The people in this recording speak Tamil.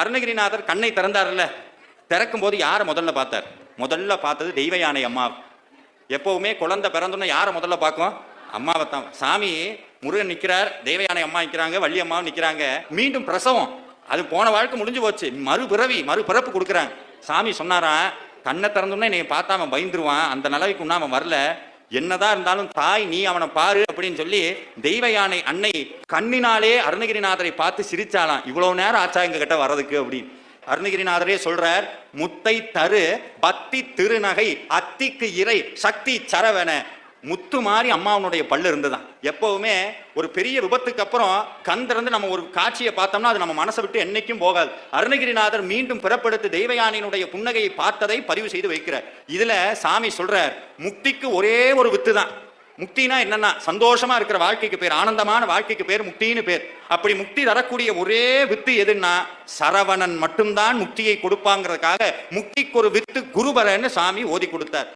அருணகிரிநாதர் கண்ணை திறந்தார்ல, திறக்கும் போது யாரை முதல்ல பார்த்தார்? முதல்ல பார்த்தது தெய்வ யானை அம்மா. எப்பவுமே குழந்தை பிறந்தோன்னா யாரை முதல்ல பார்க்கும்? அம்மாவை தான். சாமி முருகன் நிற்கிறார், தெய்வ யானை அம்மா நிற்கிறாங்க, வள்ளி அம்மாவும் நிற்கிறாங்க. மீண்டும் பிரசவம், அது போன வாழ்க்கை முடிஞ்சு போச்சு, மறுபிறப்பு கொடுக்குறாங்க. சாமி சொன்னாராம், கண்ணை திறந்தோன்னா என்னை பார்த்தா அவன் பயந்துருவான், அந்த நிலைக்கு ஒன்றும் அவன் வரல, என்னதான் இருந்தாலும் தாய் நீ அவனை பாரு அப்படின்னு சொல்லி தெய்வ யானை அன்னை கண்ணினாலே அருணகிரிநாதரை பார்த்து சிரிச்சாலாம். இவ்வளவு நேரம் ஆச்சா எங்க கிட்ட வர்றதுக்கு அப்படின்னு அருணகிரிநாதரே சொல்றார், முத்தை தரு பக்தி திருநகை அத்திக்கு இறை சக்தி சரவன. முத்து மாதிரி அம்மாவனுடைய பல்லு இருந்துதான். எப்பவுமே ஒரு பெரிய விபத்துக்கு அப்புறம் கண் திறந்து நம்ம ஒரு காட்சியை பார்த்தோம்னா அது நம்ம மனசை விட்டு என்னைக்கும் போகாது. அருணகிரிநாதர் மீண்டும் பிறப்படுத்தி தெய்வயானையினுடைய புன்னகையை பார்த்ததை பதிவு செய்து வைக்கிறார். இதுல சாமி சொல்றார், முக்திக்கு ஒரே ஒரு வித்து தான். முக்தினா என்னன்னா சந்தோஷமா இருக்கிற வாழ்க்கைக்கு பேர், ஆனந்தமான வாழ்க்கைக்கு பேர் முக்தின்னு பேர். அப்படி முக்தி தரக்கூடிய ஒரே வித்து எதுன்னா சரவணன் மட்டும்தான் முக்தியை கொடுப்பாங்கிறதுக்காக முக்திக்கு ஒரு வித்து குருபரன்னு சாமி ஓதி கொடுத்தார்.